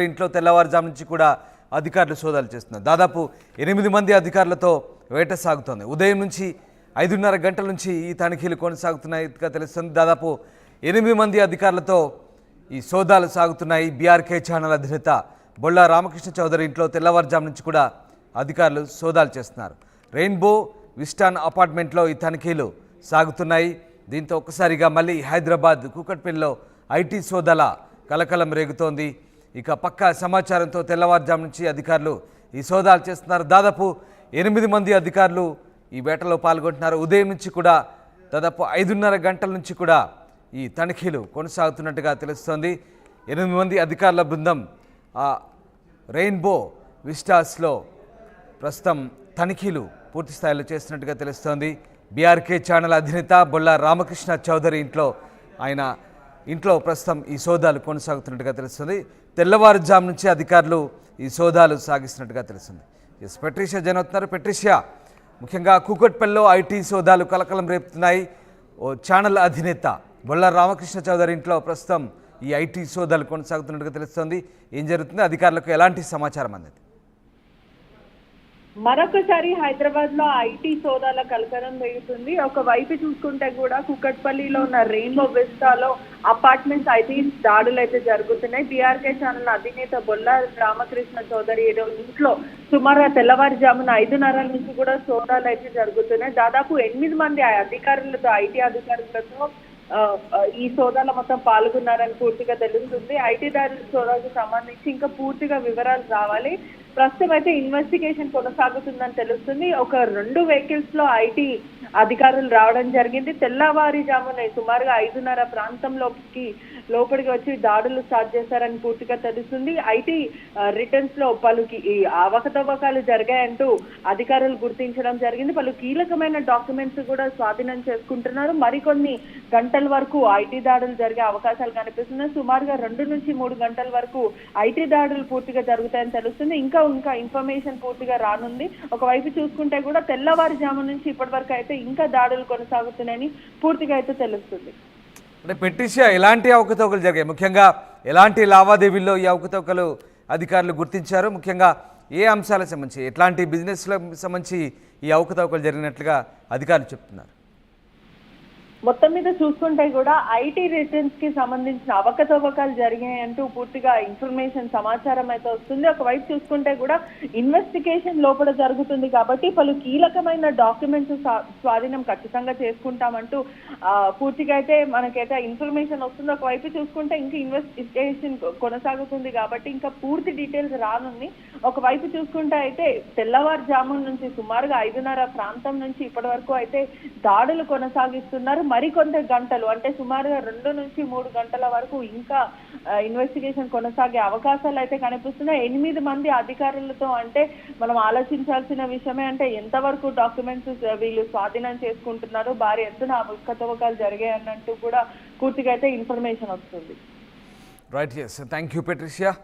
ఇంట్లో తెల్లవారుజాము నుంచి కూడా అధికారులు సోదాలు చేస్తున్నారు. దాదాపు 8 మంది అధికారులతో వేట సాగుతోంది. ఉదయం నుంచి 5:30 గంటల నుంచి ఈ తనిఖీలు కొనసాగుతున్నాయిగా తెలుస్తుంది. దాదాపు 8 మంది అధికారులతో ఈ సోదాలు సాగుతున్నాయి. బీఆర్కే ఛానల్ అధినేత బొల్లా రామకృష్ణ చౌదరి ఇంట్లో తెల్లవారుజాము నుంచి కూడా అధికారులు సోదాలు చేస్తున్నారు. రెయిన్బో విస్టాన్ అపార్ట్మెంట్లో ఈ తనిఖీలు సాగుతున్నాయి. దీంతో ఒక్కసారిగా మళ్ళీ హైదరాబాద్ కూకట్పల్లిలో ఐటీ సోదాల కలకలం రేగుతోంది. ఇక పక్కా సమాచారంతో తెల్లవారుజాము నుంచి అధికారులు ఈ సోదాలు చేస్తున్నారు. దాదాపు 8 మంది అధికారులు ఈ వేటలో పాల్గొంటున్నారు. ఉదయం నుంచి కూడా దాదాపు 5:30 గంటల నుంచి కూడా ఈ తనిఖీలు కొనసాగుతున్నట్టుగా తెలుస్తోంది. 8 మంది అధికారుల బృందం రెయిన్బో విస్టాస్లో ప్రస్తుతం తనిఖీలు పూర్తి స్థాయిలో చేస్తున్నట్టుగా తెలుస్తోంది. బీఆర్కే ఛానల్ అధినేత బొల్లా రామకృష్ణ చౌదరి ఇంట్లో ప్రస్తుతం ఈ సోదాలు కొనసాగుతున్నట్టుగా తెలుస్తుంది. తెల్లవారుజాము నుంచి అధికారులు ఈ సోదాలు సాగిస్తున్నట్టుగా తెలుస్తుంది. పెట్రిషియా జనవుతున్నారు. పెట్రిషియా, ముఖ్యంగా కూకట్పల్లిలో ఐటీ సోదాలు కలకలం రేపుతున్నాయి. ఓ ఛానల్ అధినేత బొల్లా రామకృష్ణ చౌదరి ఇంట్లో ప్రస్తుతం ఈ ఐటీ సోదాలు కొనసాగుతున్నట్టుగా తెలుస్తోంది. ఏం జరుగుతుంది, అధికారులకు ఎలాంటి సమాచారం అందింది? మరొకసారి హైదరాబాద్ లో ఐటీ సోదాల కలకలం రేగుతుంది. ఒకవైపు చూసుకుంటే కూడా కుకట్పల్లిలో ఉన్న రెయిన్బో విస్టాలో అపార్ట్మెంట్స్ ఐటీ దాడులు అయితే జరుగుతున్నాయి. బీఆర్కే ఛానల్ అధినేత బొల్లా రామకృష్ణ చౌదరి ఇంట్లో సుమారు తెల్లవారుజామున 5:30 నుంచి కూడా సోదాలు అయితే జరుగుతున్నాయి. దాదాపు 8 మంది అధికారులతో ఐటీ అధికారులతో ఈ సోదాలో మొత్తం పాల్గొన్నారని పూర్తిగా తెలుస్తుంది. ఐటీ దాడుల సోదాకు సంబంధించి ఇంకా పూర్తిగా వివరాలు రావాలి. ప్రస్తుతం అయితే ఇన్వెస్టిగేషన్ కొనసాగుతుందని తెలుస్తుంది. ఒక 2 వెహికల్స్ లో ఐటీ అధికారులు రావడం జరిగింది. తెల్లవారుజామున సుమారుగా 5:30 లోపలికి వచ్చి దాడులు స్టార్ట్ చేశారని పూర్తిగా తెలుస్తుంది. ఐటీ రిటర్న్స్ లో పలుకి అవకతవకాలు జరిగాయంటూ అధికారులు గుర్తించడం జరిగింది. పలు కీలకమైన డాక్యుమెంట్స్ కూడా స్వాధీనం చేసుకుంటున్నారు. మరికొన్ని గంటల వరకు ఐటీ దాడులు జరిగే అవకాశాలు కనిపిస్తున్నాయి. సుమారుగా 2 నుంచి 3 గంటల వరకు ఐటీ దాడులు పూర్తిగా జరుగుతాయని తెలుస్తుంది. ఇంకా ఇన్ఫర్మేషన్ పూర్తిగా రానుంది. ఒకవైపు చూసుకుంటే కూడా తెల్లవారుజాము నుంచి ఇప్పటి వరకు అయితే ఇంకా దాడులు కొనసాగుతున్నాయని పూర్తిగా అయితే తెలుస్తుంది. అంటే పెట్రిషియా, ఎలాంటి అవకతవకలు జరిగాయి? ముఖ్యంగా ఎలాంటి లావాదేవీల్లో ఈ అవకతవకలు అధికారులు గుర్తించారు? ముఖ్యంగా ఏ అంశాలకు సంబంధించి, ఎట్లాంటి బిజినెస్లకు సంబంధించి ఈ అవకతవకలు జరిగినట్లుగా అధికారులు చెప్తున్నారు? మొత్తం మీద చూసుకుంటే కూడా ఐటీ రిటర్న్స్ కి సంబంధించిన అవకతవకలు జరిగాయంటూ పూర్తిగా ఇన్ఫర్మేషన్ సమాచారం అయితే వస్తుంది. ఒకవైపు చూసుకుంటే కూడా ఇన్వెస్టిగేషన్ లోపల జరుగుతుంది కాబట్టి పలు కీలకమైన డాక్యుమెంట్స్ స్వాధీనం ఖచ్చితంగా చేసుకుంటామంటూ పూర్తిగా అయితే మనకైతే ఇన్ఫర్మేషన్ వస్తుంది. ఒకవైపు చూసుకుంటే ఇంకా ఇన్వెస్టిగేషన్ కొనసాగుతుంది కాబట్టి ఇంకా పూర్తి డీటెయిల్స్ రానుంది. ఒకవైపు చూసుకుంటే అయితే తెల్లవారుజామున నుంచి సుమారుగా 5:30 ప్రాంతం నుంచి ఇప్పటి వరకు అయితే దాడులు కొనసాగిస్తున్నారు. మరికొంత గంటలు అంటే సుమారుగా 2 నుంచి 3 గంటల వరకు ఇంకా ఇన్వెస్టిగేషన్ కొనసాగే అవకాశాలు అయితే కనిపిస్తున్నాయి. 8 మంది అధికారులతో అంటే మనం ఆలోచించాల్సిన విషయమే. అంటే ఎంతవరకు డాక్యుమెంట్స్ వీళ్ళు స్వాధీనం చేసుకుంటున్నారు, భారీ ఎత్తున అవకతవకలు జరిగాయన్నట్టు కూడా పూర్తిగా అయితే ఇన్ఫర్మేషన్ వస్తుంది. Right, thank you Patricia.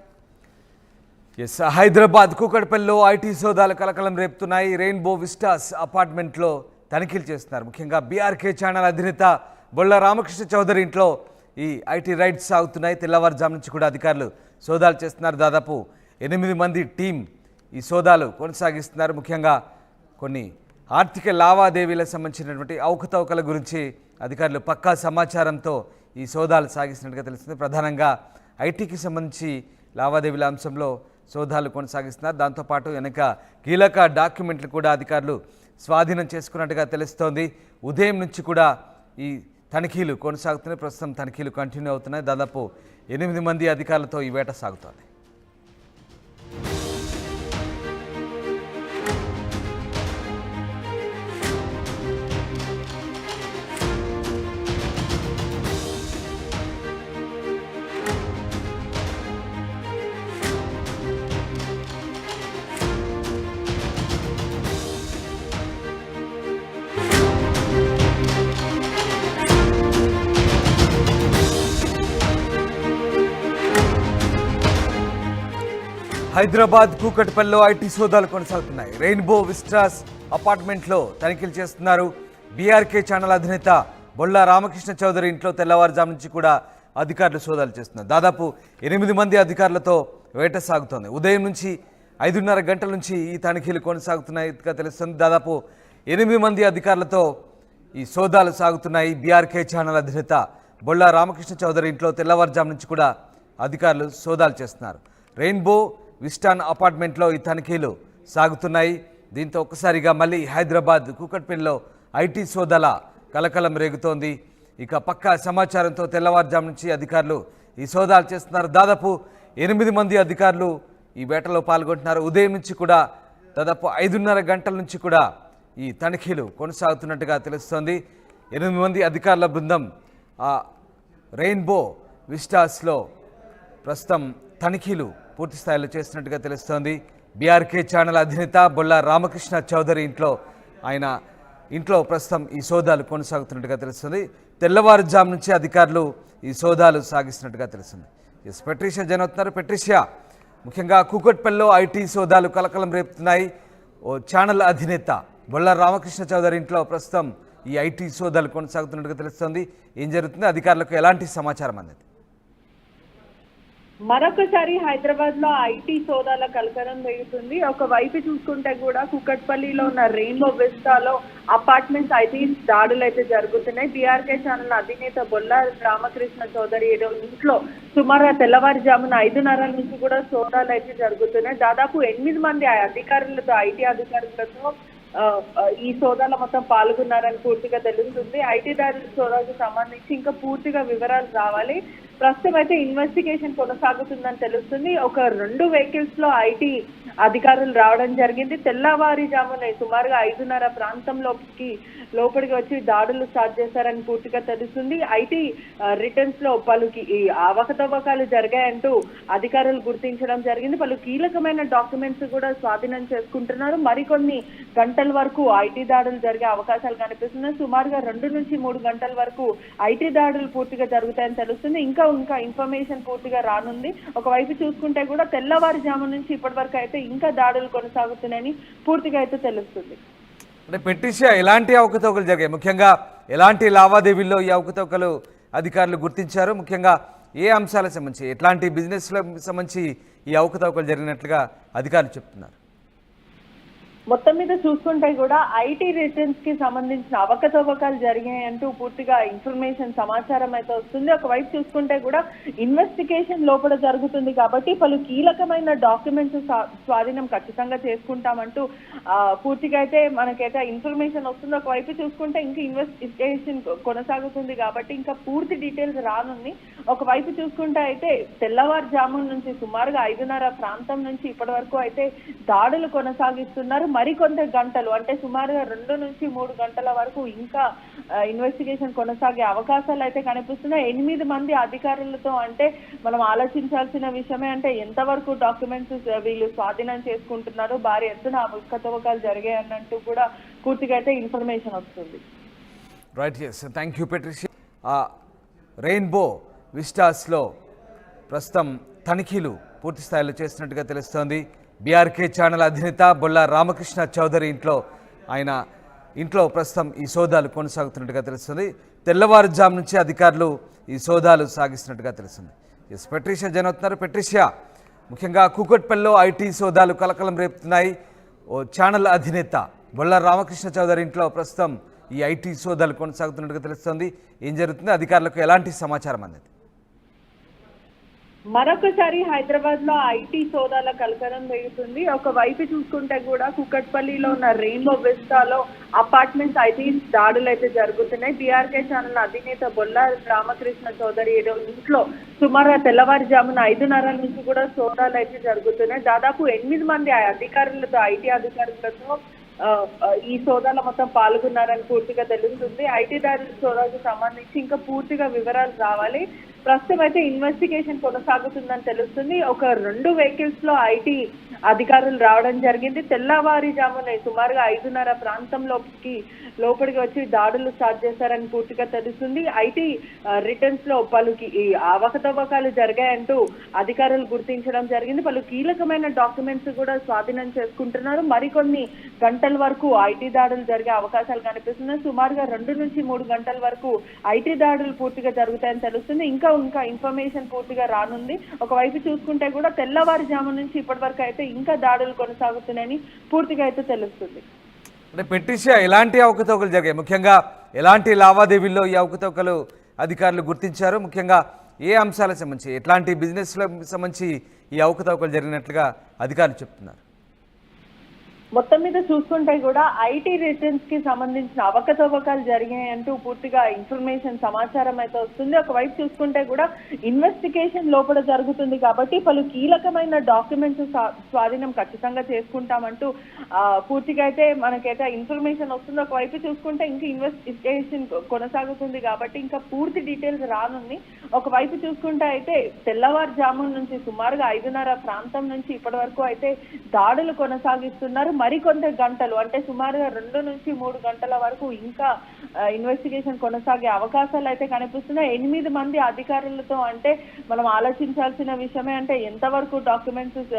Hyderabad కూకట్పల్లిలో ఐటీ సోదాలు కలకలం రేపుతున్నాయి. రెయిన్బో విస్టాస్ అపార్ట్మెంట్లో తనిఖీలు చేస్తున్నారు. ముఖ్యంగా బీఆర్కే ఛానల్ అధినేత బొల్లా రామకృష్ణ చౌదరి ఇంట్లో ఈ ఐటీ రైడ్స్ సాగుతున్నాయి. తెల్లవారుజాము నుంచి కూడా అధికారులు సోదాలు చేస్తున్నారు. దాదాపు 8 మంది టీం ఈ సోదాలు కొనసాగిస్తున్నారు. ముఖ్యంగా కొన్ని ఆర్థిక లావాదేవీలకు సంబంధించినటువంటి అవకతవకల గురించి అధికారులు పక్కా సమాచారంతో ఈ సోదాలు సాగిస్తున్నట్టుగా తెలుస్తుంది. ప్రధానంగా ఐటీకి సంబంధించి లావాదేవీల అంశంలో సోదాలు కొనసాగిస్తున్నారు. దాంతోపాటు వెనక కీలక డాక్యుమెంట్లు కూడా అధికారులు స్వాధీనం చేసుకున్నట్టుగా తెలుస్తోంది. ఉదయం నుంచి కూడా ఈ తనిఖీలు కొనసాగుతున్నాయి. ప్రస్తుతం తనిఖీలు కంటిన్యూ అవుతున్నాయి. దాదాపు 8 మంది అధికారులతో ఈ వేట సాగుతోంది. హైదరాబాద్ కూకట్పల్లిలో ఐటీ సోదాలు కొనసాగుతున్నాయి. రెయిన్బో విస్టాస్ అపార్ట్మెంట్లో తనిఖీలు చేస్తున్నారు. బీఆర్కే ఛానల్ అధినేత బొల్లా రామకృష్ణ చౌదరి ఇంట్లో తెల్లవారుజాము నుంచి కూడా అధికారులు సోదాలు చేస్తున్నారు. దాదాపు 8 మంది అధికారులతో వేట సాగుతోంది. ఉదయం నుంచి 5:30 గంటల నుంచి ఈ తనిఖీలు కొనసాగుతున్నాయిగా తెలుస్తుంది. దాదాపు 8 మంది అధికారులతో ఈ సోదాలు సాగుతున్నాయి. బీఆర్కే ఛానల్ అధినేత బొల్లా రామకృష్ణ చౌదరి ఇంట్లో తెల్లవారుజాము నుంచి కూడా అధికారులు సోదాలు చేస్తున్నారు. రెయిన్బో విస్టాన్ అపార్ట్మెంట్లో ఈ తనిఖీలు సాగుతున్నాయి. దీంతో ఒక్కసారిగా మళ్ళీ హైదరాబాద్ కూకట్పల్లిలో ఐటీ సోదాల కలకలం రేగుతోంది. ఇక పక్కా సమాచారంతో తెల్లవారుజాము నుంచి అధికారులు ఈ సోదాలు చేస్తున్నారు. దాదాపు 8 మంది అధికారులు ఈ వేటలో పాల్గొంటున్నారు. ఉదయం నుంచి కూడా దాదాపు 5:30 గంటల నుంచి కూడా ఈ తనిఖీలు కొనసాగుతున్నట్టుగా తెలుస్తోంది. 8 మంది అధికారుల బృందం రెయిన్బో విస్టాస్లో ప్రస్తుతం తనిఖీలు పూర్తి స్థాయిలో చేస్తున్నట్టుగా తెలుస్తోంది. బీఆర్కే ఛానల్ అధినేత బొల్లా రామకృష్ణ చౌదరి ఇంట్లో ప్రస్తుతం ఈ సోదాలు కొనసాగుతున్నట్టుగా తెలుస్తుంది. తెల్లవారుజాము నుంచి అధికారులు ఈ సోదాలు సాగిస్తున్నట్టుగా తెలుస్తుంది. పెట్రిషియా జనవుతున్నారు. పెట్రిషియా, ముఖ్యంగా కూకట్పల్లిలో ఐటీ సోదాలు కలకలం రేపుతున్నాయి. ఓ ఛానల్ అధినేత బొల్లా రామకృష్ణ చౌదరి ఇంట్లో ప్రస్తుతం ఈ ఐటీ సోదాలు కొనసాగుతున్నట్టుగా తెలుస్తుంది. ఏం జరుగుతుంది, అధికారులకు ఎలాంటి సమాచారం అందింది? మరొకసారి హైదరాబాద్ లో ఐటీ సోదాల కలకలం రేగుతుంది. ఒకవైపు చూసుకుంటే కూడా కుకట్పల్లిలో ఉన్న రెయిన్బో విస్టాలో అపార్ట్మెంట్స్ ఐటీ దాడులు అయితే జరుగుతున్నాయి. బీఆర్కే ఛానల్ అధినేత బొల్లా రామకృష్ణ చౌదరి ఇంట్లో సుమారు తెల్లవారుజామున 5:30 నుంచి కూడా సోదాలు అయితే జరుగుతున్నాయి. దాదాపు 8 మంది అధికారులతో ఐటీ అధికారులతో ఈ సోదాలో మొత్తం పాల్గొన్నారని పూర్తిగా తెలుస్తుంది. ఐటీ దాడుల సోదాకు సంబంధించి ఇంకా పూర్తిగా వివరాలు రావాలి. ప్రస్తుతం అయితే ఇన్వెస్టిగేషన్ కొనసాగుతుందని తెలుస్తుంది. ఒక 2 వెహికల్స్ లో ఐటీ అధికారులు రావడం జరిగింది. తెల్లవారుజామున సుమారుగా 5:30 లోపలికి వచ్చి దాడులు స్టార్ట్ చేశారని పూర్తిగా తెలుస్తుంది. ఐటీ రిటర్న్స్ లో పలు అవకతవకాలు జరిగాయంటూ అధికారులు గుర్తించడం జరిగింది. పలు కీలకమైన డాక్యుమెంట్స్ కూడా స్వాధీనం చేసుకుంటున్నారు. మరికొన్ని గంటల వరకు ఐటీ దాడులు జరిగే అవకాశాలు కనిపిస్తున్నాయి. సుమారుగా 2 నుంచి 3 గంటల వరకు ఐటీ దాడులు పూర్తిగా జరుగుతాయని తెలుస్తుంది. ఇంకా ఇన్ఫర్మేషన్ పూర్తిగా రానుంది. ఒకవైపు చూసుకుంటే కూడా తెల్లవారుజాము నుంచి ఇప్పటి వరకు అయితే ఇంకా దాడులు కొనసాగుతున్నాయని పూర్తిగా అయితే తెలుస్తుంది. అంటే పెట్రిషియా, ఎలాంటి అవకతవకలు జరిగాయి? ముఖ్యంగా ఎలాంటి లావాదేవీల్లో ఈ అవకతవకలు అధికారులు గుర్తించారు? ముఖ్యంగా ఏ అంశాలకు సంబంధించి, ఎట్లాంటి బిజినెస్లకు సంబంధించి ఈ అవకతవకలు జరిగినట్లుగా అధికారులు చెప్తున్నారు? మొత్తం మీద చూసుకుంటే కూడా ఐటీ రిటర్న్స్ కి సంబంధించిన అవకతవకలు జరిగాయంటూ పూర్తిగా ఇన్ఫర్మేషన్ సమాచారం అయితే వస్తుంది. ఒకవైపు చూసుకుంటే కూడా ఇన్వెస్టిగేషన్ లోపల జరుగుతుంది కాబట్టి పలు కీలకమైన డాక్యుమెంట్స్ స్వాధీనం ఖచ్చితంగా చేసుకుంటామంటూ పూర్తిగా అయితే మనకైతే ఇన్ఫర్మేషన్ వస్తుంది. ఒకవైపు చూసుకుంటే ఇంకా ఇన్వెస్టిగేషన్ కొనసాగుతుంది కాబట్టి ఇంకా పూర్తి డీటెయిల్స్ రానుంది. ఒకవైపు చూసుకుంటే అయితే తెల్లవారుజామున నుంచి సుమారుగా 5:30 ప్రాంతం నుంచి ఇప్పటి వరకు అయితే దాడులు కొనసాగిస్తున్నారు. మరికొంత గంటలు అంటే సుమారుగా 2 నుంచి 3 గంటల వరకు ఇంకా ఇన్వెస్టిగేషన్ కొనసాగే అవకాశాలు అయితే కనిపిస్తున్నాయి. 8 మంది అధికారులతో అంటే మనం ఆలోచించాల్సిన విషయమే. అంటే ఎంతవరకు డాక్యుమెంట్స్ వీళ్ళు స్వాధీనం చేసుకుంటున్నారు, భారీ ఎత్తున అవకతవకలు జరిగాయి అన్నట్టు కూడా పూర్తిగా అయితే ఇన్ఫర్మేషన్ వస్తుంది. Right, yes, thank you Patricia. Rainbow విస్టాస్లో ప్రస్తుతం తనిఖీలు పూర్తి స్థాయిలో చేస్తున్నట్టుగా తెలుస్తోంది. బీఆర్కే ఛానల్ అధినేత బొల్లా రామకృష్ణ చౌదరి ఇంట్లో ప్రస్తుతం ఈ సోదాలు కొనసాగుతున్నట్టుగా తెలుస్తుంది. తెల్లవారుజాము నుంచి అధికారులు ఈ సోదాలు సాగిస్తున్నట్టుగా తెలుస్తుంది. పెట్రిషియా జనవుతున్నారు. పెట్రిషియా, ముఖ్యంగా కూకట్పల్లిలో ఐటీ సోదాలు కలకలం రేపుతున్నాయి. ఓ ఛానల్ అధినేత బొల్లా రామకృష్ణ చౌదరి ఇంట్లో ప్రస్తుతం ఈ ఐటీ సోదాలు కొనసాగుతున్నట్టుగా తెలుస్తుంది. ఏం జరుగుతుంది, అధికారులకు ఎలాంటి సమాచారం అందింది? మరొకసారి హైదరాబాద్ లో ఐటీ సోదాల కలకలం రేగుతుంది. ఒకవైపు చూసుకుంటే కూడా కుకట్పల్లిలో ఉన్న రెయిన్బో విస్టాలో అపార్ట్మెంట్స్ ఐటీ దాడులు అయితే జరుగుతున్నాయి. బీఆర్కే ఛానల్ అధినేత బొల్లా రామకృష్ణ చౌదరి ఇంట్లో సుమారు తెల్లవారుజామున 5:30 నుంచి కూడా సోదాలు అయితే జరుగుతున్నాయి. దాదాపు 8 మంది అధికారులతో ఐటీ అధికారులతో ఈ సోదాలో మొత్తం పాల్గొన్నారని పూర్తిగా తెలుస్తుంది. ఐటీ దాడుల సోదాకు సంబంధించి ఇంకా పూర్తిగా వివరాలు రావాలి. ప్రస్తుతం అయితే ఇన్వెస్టిగేషన్ కొనసాగుతుందని తెలుస్తుంది. ఒక 2 వెహికల్స్ లో ఐటీ అధికారులు రావడం జరిగింది. తెల్లవారుజామున సుమారుగా 5:30 ప్రాంతం లోపలికి వచ్చి దాడులు స్టార్ట్ చేశారని పూర్తిగా తెలుస్తుంది. ఐటీ రిటర్న్స్ లో పలు అవకతవకాలు జరిగాయంటూ అధికారులు గుర్తించడం జరిగింది. పలు కీలకమైన డాక్యుమెంట్స్ కూడా స్వాధీనం చేసుకుంటున్నారు. మరికొన్ని గంటల వరకు ఐటీ దాడులు జరిగే అవకాశాలు కనిపిస్తున్నాయి. సుమారుగా 2 నుంచి 3 గంటల వరకు ఐటీ దాడులు పూర్తిగా జరుగుతాయని తెలుస్తుంది. ఇంకా ఇంకా ఇన్ఫర్మేషన్ పూర్తిగా రానుంది. ఒకవైపు చూసుకుంటే కూడా తెల్లవారుజాము నుంచి ఇప్పటి వరకు అయితే ఇంకా దాడులు కొనసాగుతున్నాయని పూర్తిగా అయితే తెలుస్తుంది. అంటే పెట్రిషియా ఎలాంటి అవకతవకలు జరిగాయి, ముఖ్యంగా ఎలాంటి లావాదేవీల్లో ఈ అవకతవకలు అధికారులు గుర్తించారు, ముఖ్యంగా ఏ అంశాలకు సంబంధించి ఎట్లాంటి బిజినెస్లకు సంబంధించి ఈ అవకతవకలు జరిగినట్లుగా అధికారులు చెప్తున్నారు? మొత్తం మీద చూసుకుంటే కూడా ఐటీ రిటర్న్స్ కి సంబంధించిన అవకతవకలు జరిగాయంటూ పూర్తిగా ఇన్ఫర్మేషన్ సమాచారం అయితే వస్తుంది. ఒకవైపు చూసుకుంటే కూడా ఇన్వెస్టిగేషన్ లోపల జరుగుతుంది కాబట్టి పలు కీలకమైన డాక్యుమెంట్స్ స్వాధీనం ఖచ్చితంగా చేసుకుంటామంటూ పూర్తిగా అయితే మనకైతే ఇన్ఫర్మేషన్ వస్తుంది. ఒకవైపు చూసుకుంటే ఇంకా ఇన్వెస్టిగేషన్ కొనసాగుతుంది కాబట్టి ఇంకా పూర్తి డీటెయిల్స్ రానుంది. ఒకవైపు చూసుకుంటే అయితే తెల్లవారుజామున నుంచి సుమారుగా 5:30 ప్రాంతం నుంచి ఇప్పటి వరకు అయితే దాడులు కొనసాగిస్తున్నారు. మరికొంత గంటలు అంటే సుమారుగా 2 నుంచి 3 గంటల వరకు ఇంకా ఇన్వెస్టిగేషన్ కొనసాగే అవకాశాలు అయితే కనిపిస్తున్నాయి. 8 మంది అధికారులతో అంటే మనం ఆలోచించాల్సిన విషయమే. అంటే ఎంతవరకు డాక్యుమెంట్స్